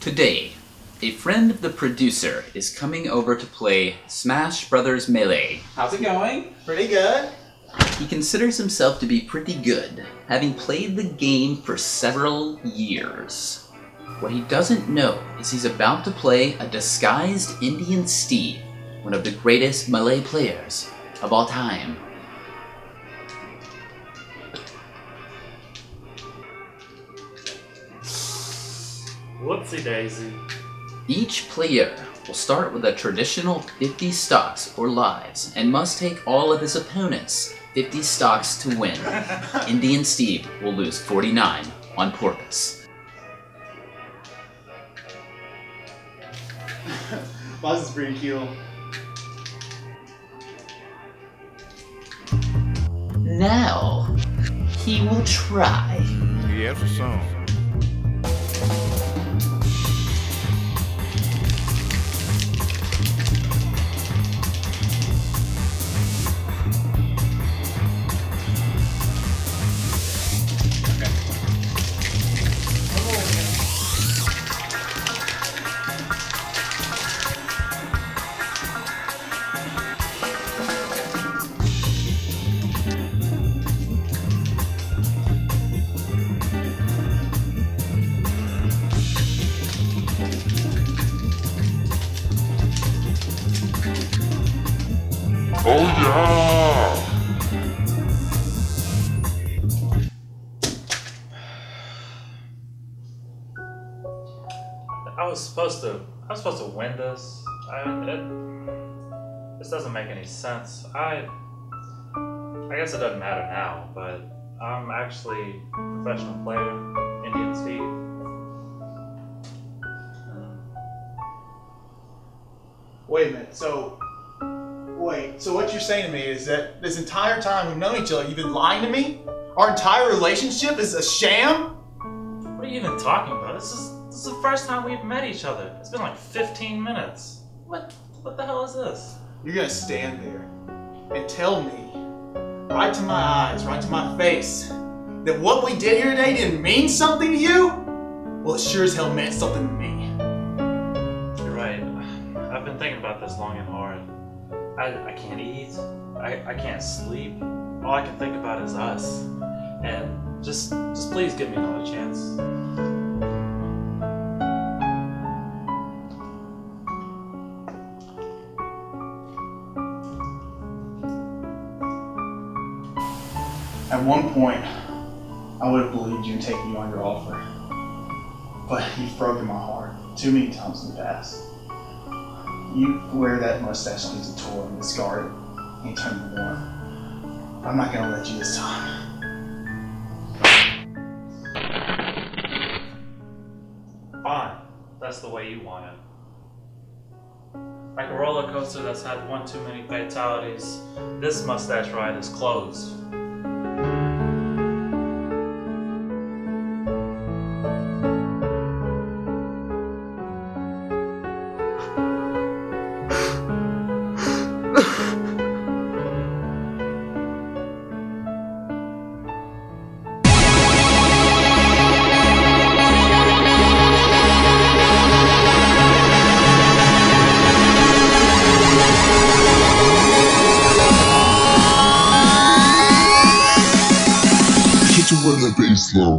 Today, a friend of the producer is coming over to play Smash Brothers Melee. How's it going? Pretty good. He considers himself to be pretty good, having played the game for several years. What he doesn't know is he's about to play a disguised Indian Steve, one of the greatest Melee players of all time. Whoopsie daisy. Each player will start with a traditional 50 stocks or lives and must take all of his opponent's 50 stocks to win. Indian Steve will lose 49 on purpose. Buzz is pretty cute. Now, he will try. Yes, a song. Oh yeah! I was supposed to win this. This doesn't make any sense. I guess it doesn't matter now, but I'm actually a professional player, Indian Steve. Wait a minute, so what you're saying to me is that this entire time we've known each other, you've been lying to me? Our entire relationship is a sham? What are you even talking about? This is the first time we've met each other. It's been like 15 minutes. What the hell is this? You're gonna stand there and tell me, right to my eyes, right to my face, that what we did here today didn't mean something to you? Well, it sure as hell meant something to me. You're right. I've been thinking about this long and hard. I can't eat. I can't sleep. All I can think about is us. And just please give me another chance. At one point, I would have believed you and taken you on your offer. But you've broken my heart too many times in the past. You wear that mustache like it's a toy and discard it anytime you want. I'm not gonna let you this time. Fine. That's the way you want it. Like a roller coaster that's had one too many fatalities, this mustache ride is closed. You run that bass low.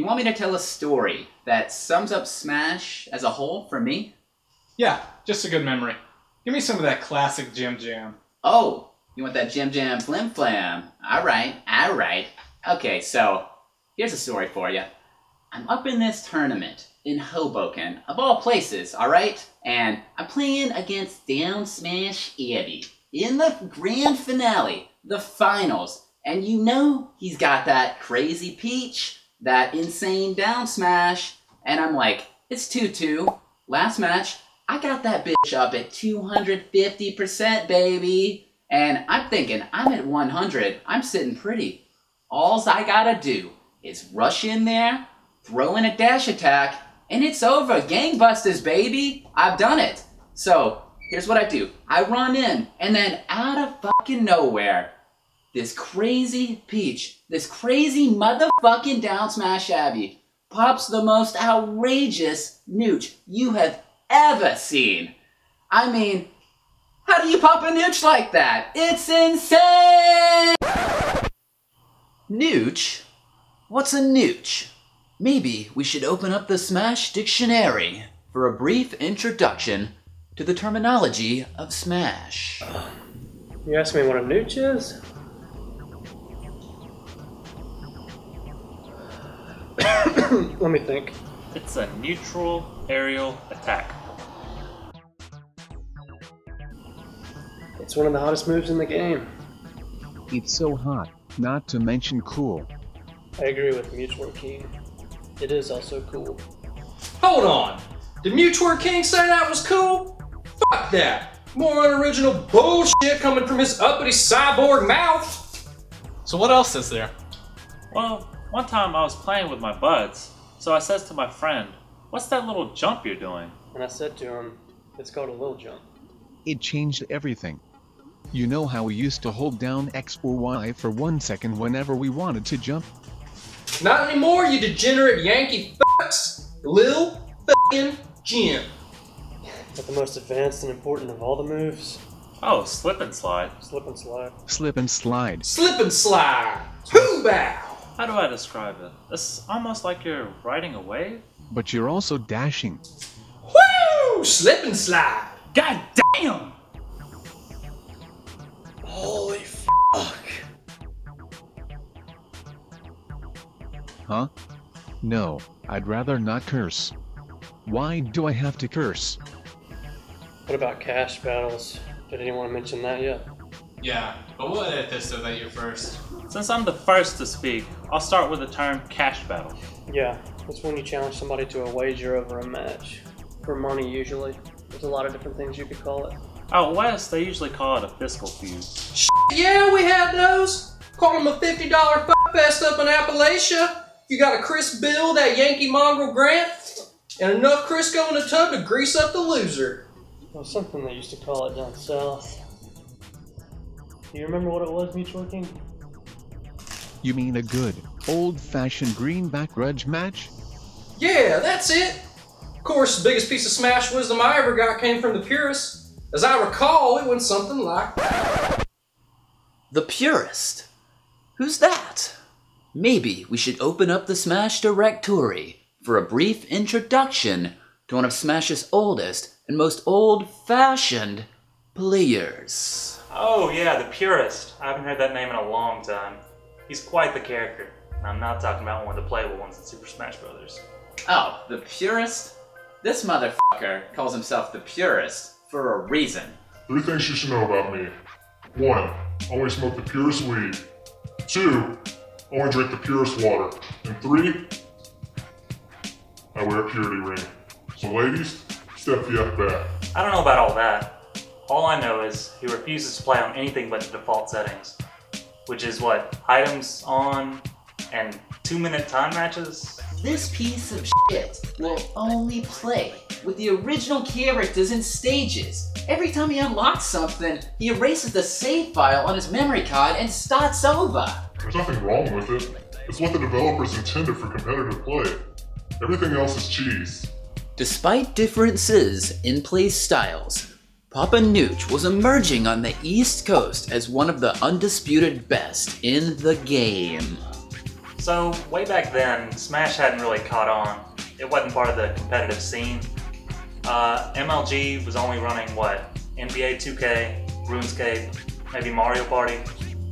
you want me to tell a story that sums up Smash as a whole for me? Yeah, just a good memory. Give me some of that classic Jim Jam. Oh, you want that Jim Jam Flim Flam? Alright. Okay, so, here's a story for you. I'm up in this tournament in Hoboken, of all places, alright? And I'm playing against Down Smash Abby in the grand finale, the finals. And you know he's got that crazy Peach, that insane down smash. And I'm like, it's 2-2. Last match, I got that bitch up at 250%, baby. And I'm thinking, I'm at 100. I'm sitting pretty. Alls I gotta do is rush in there, throw in a dash attack, and it's over. Gangbusters, baby. I've done it. So, here's what I do. I run in, and then out of fucking nowhere, this crazy Peach, this crazy motherfucking down smash Abby, pops the most outrageous Nooch you have ever seen. I mean, how do you pop a Nooch like that? It's insane! Nooch? What's a Nooch? Maybe we should open up the Smash Dictionary for a brief introduction to the terminology of Smash. You asked me what a Nooch is? Let me think. It's a neutral aerial attack. It's one of the hottest moves in the game. It's so hot, not to mention cool. I agree with Mutual King. It is also cool. Hold on! Did Mutual King say that was cool? Fuck that! More unoriginal bullshit coming from his uppity cyborg mouth! So what else is there? Well, one time I was playing with my buds, so I says to my friend, "What's that little jump you're doing?" And I said to him, it's called a little jump. It changed everything. You know how we used to hold down X or Y for 1 second whenever we wanted to jump? Not anymore, you degenerate Yankee fucks! Lil f***ing Jim. But the most advanced and important of all the moves, Oh, slip and slide. slip and slide. Slip and slide. Slip and slide! Hoo bow! How do I describe it? It's almost like you're riding a wave. But you're also dashing. Woo! Slip and slide! God damn! Holy fuck. Huh? No, I'd rather not curse. Why do I have to curse? What about cash battles? Did anyone mention that yet? Yeah, but we'll edit this so that you're first. Since I'm the first to speak, I'll start with the term cash battle. Yeah, it's when you challenge somebody to a wager over a match. For money, usually. There's a lot of different things you could call it. Out west, they usually call it a fiscal feud. Yeah, we had those! Called them a $50 fuckfest up in Appalachia. You got a crisp bill, that Yankee mongrel Grant, and enough Crisco in the tub to grease up the loser. Well, something they used to call it down south. Do you remember what it was, Mutual King? You mean a good, old-fashioned greenback grudge match? Yeah, that's it. Of course, the biggest piece of Smash wisdom I ever got came from the Purest. As I recall, it went something like... The Purest? Who's that? Maybe we should open up the Smash Directory for a brief introduction to one of Smash's oldest and most old-fashioned players. Oh yeah, the Purest. I haven't heard that name in a long time. He's quite the character. And I'm not talking about one of the playable ones in Super Smash Bros. Oh, the Purest? This motherfucker calls himself the Purest for a reason. 3 things you should know about me. 1. Only smoke the purest weed. 2. Only drink the purest water. And 3. I wear a purity ring. So ladies, step the F back. I don't know about all that. All I know is he refuses to play on anything but the default settings. Which is what? Items on and 2-minute time matches? This piece of shit will only play with the original characters and stages. Every time he unlocks something, he erases the save file on his memory card and starts over. There's nothing wrong with it. It's what the developers intended for competitive play. Everything else is cheese. Despite differences in play styles, Papa Nooch was emerging on the East Coast as one of the undisputed best in the game. So, way back then, Smash hadn't really caught on. It wasn't part of the competitive scene. MLG was only running, what, NBA 2K, RuneScape, maybe Mario Party?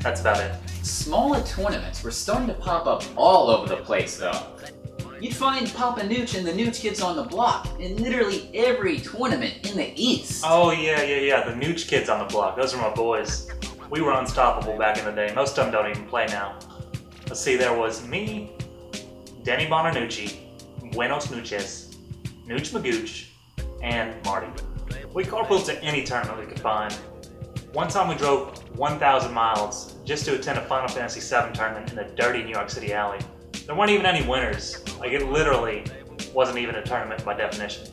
That's about it. Smaller tournaments were starting to pop up all over the place, though. You'd find Papa Nooch and the Nooch Kids on the block in literally every tournament in the East. Oh, yeah, the Nooch Kids on the block. Those are my boys. We were unstoppable back in the day. Most of them don't even play now. Let's see, there was me, Denny Bonanucci, Buenos Nooches, Nooch Magooch, and Marty. We carpooled to any tournament we could find. One time we drove 1,000 miles just to attend a Final Fantasy VII tournament in a dirty New York City alley. There weren't even any winners. Like, it literally wasn't even a tournament by definition.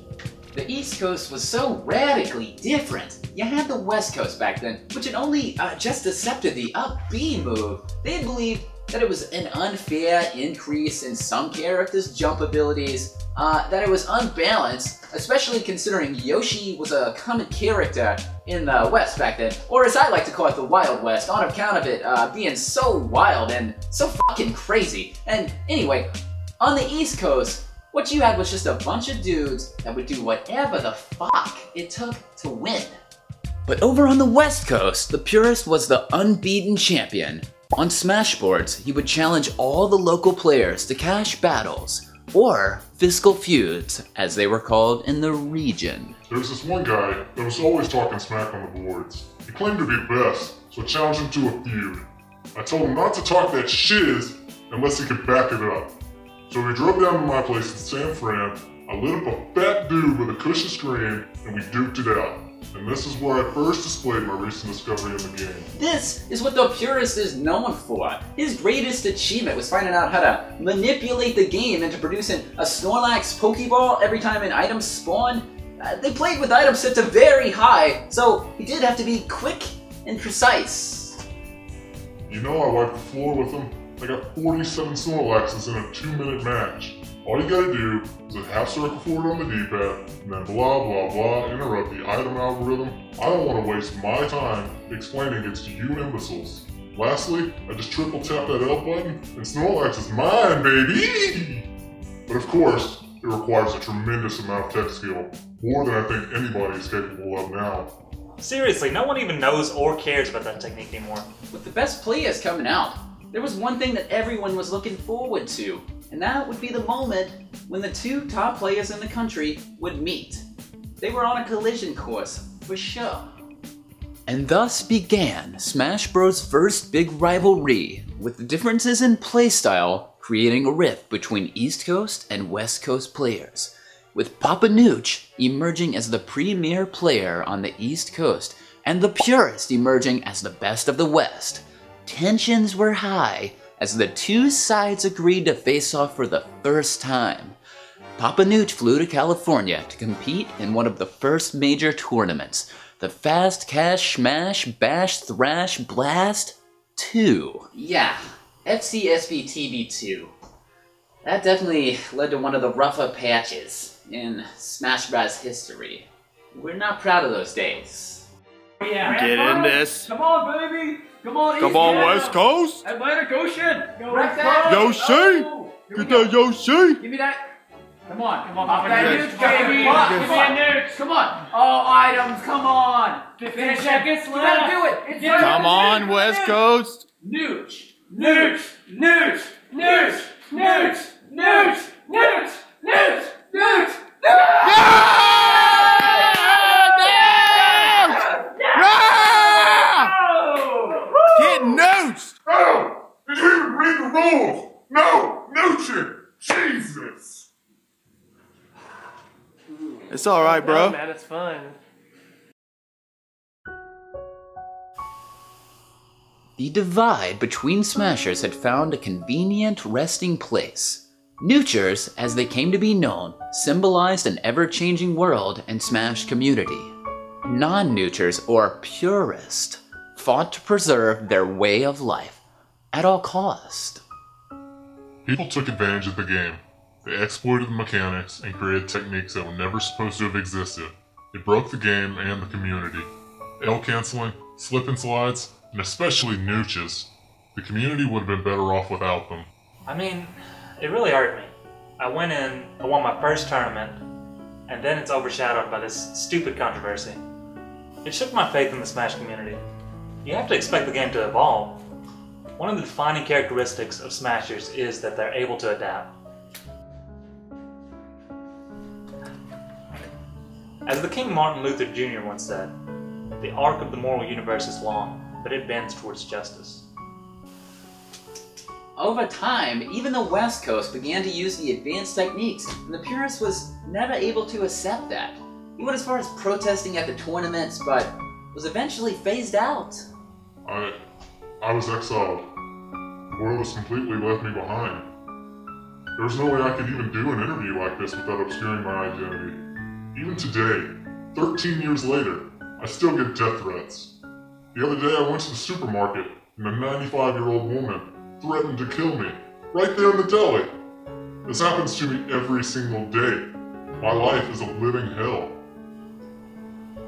The East Coast was so radically different. You had the West Coast back then, which had only just accepted the up-B move. They believed that it was an unfair increase in some characters' jump abilities, that it was unbalanced, especially considering Yoshi was a common character in the West back then, or as I like to call it, the Wild West, on account of it being so wild and so fucking crazy. And anyway, on the East Coast, what you had was just a bunch of dudes that would do whatever the fuck it took to win. But over on the West Coast, the Purest was the unbeaten champion. On Smashboards, he would challenge all the local players to cash battles, or fiscal feuds, as they were called in the region. There was this one guy that was always talking smack on the boards. He claimed to be the best, so I challenged him to a feud. I told him not to talk that shiz unless he could back it up. So we drove down to my place in San Fran, I lit up a fat dude with a cushion screen, and we duked it out. And this is where I first displayed my recent discovery in the game. This is what the Purist is known for. His greatest achievement was finding out how to manipulate the game into producing a Snorlax Pokeball every time an item spawned. They played with items set to very high, so he did have to be quick and precise. You know, I wiped the floor with him. I got 47 Snorlaxes in a 2-minute match. All you gotta do is a half circle forward on the D-pad, and then blah blah blah interrupt the item algorithm. I don't want to waste my time explaining it to you imbeciles. Lastly, I just triple tap that L button, and Snorlax is mine, baby! But of course, it requires a tremendous amount of tech skill, more than I think anybody is capable of now. Seriously, no one even knows or cares about that technique anymore. With the best players coming out, there was one thing that everyone was looking forward to, and that would be the moment when the two top players in the country would meet. They were on a collision course, for sure. And thus began Smash Bros. First big rivalry, with the differences in playstyle creating a rift between East Coast and West Coast players, with Papa Nooch emerging as the premier player on the East Coast, and the Purest emerging as the best of the West. Tensions were high as the two sides agreed to face off for the first time. Papa Nooch flew to California to compete in one of the first major tournaments, the Fast Cash Smash Bash Thrash Blast 2. Yeah, FCSBTB2. That definitely led to one of the rougher patches in Smash Bros. History. We're not proud of those days. Yeah. Get in this. Come on, baby. Come on, Come on, West Coast. Atlantic Ocean. Wreck that. Yoshi. Oh, Get that Yoshi. Give me that. Come on, Papa Nooch, baby. Come on. Come on. All items, come on. 15 seconds You gotta do it. It's Come on, West Coast. Nooch. Nooch. Nooch. Nooch. Nooch. Nooch. Nooch. Nooch. Nooch. Get Nooch. Oh! Did you even read the rules? No! Nooching! Jesus! It's alright, bro. No, man, it's fun. The divide between Smashers had found a convenient resting place. Noochers, as they came to be known, symbolized an ever-changing world and Smash community. Non-Noochers, or Purest, fought to preserve their way of life at all cost. People took advantage of the game. They exploited the mechanics and created techniques that were never supposed to have existed. It broke the game and the community. L canceling, slip and slides, and especially Nooches. The community would have been better off without them. I mean, it really hurt me. I won my first tournament, and then it's overshadowed by this stupid controversy. It shook my faith in the Smash community. You have to expect the game to evolve. One of the defining characteristics of Smashers is that they're able to adapt. As the King Martin Luther Jr. once said, the arc of the moral universe is long, but it bends towards justice. Over time, even the West Coast began to use the advanced techniques, and the Purist was never able to accept that. He went as far as protesting at the tournaments, but was eventually phased out. I was exiled. The world has completely left me behind. There was no way I could even do an interview like this without obscuring my identity. Even today, 13 years later, I still get death threats. The other day I went to the supermarket and a 95-year-old woman threatened to kill me, right there in the deli. This happens to me every single day. My life is a living hell.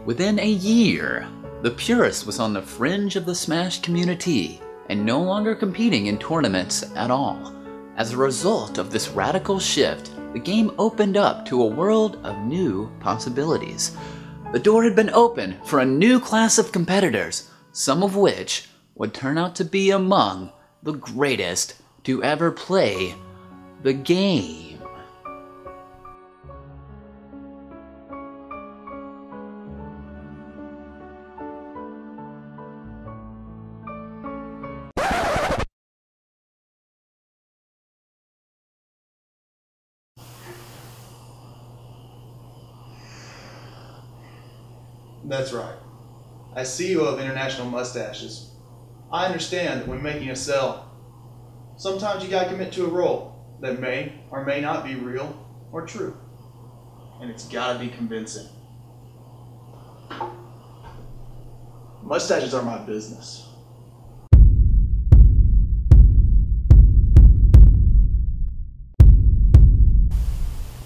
Within a year, the Purist was on the fringe of the Smash community and no longer competing in tournaments at all. As a result of this radical shift, the game opened up to a world of new possibilities. The door had been opened for a new class of competitors, some of which would turn out to be among the greatest to ever play the game. That's right. As CEO of International Mustaches, I understand that when making a sell, sometimes you gotta commit to a role that may or may not be real or true. And it's gotta be convincing. Mustaches are my business.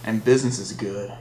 And business is good.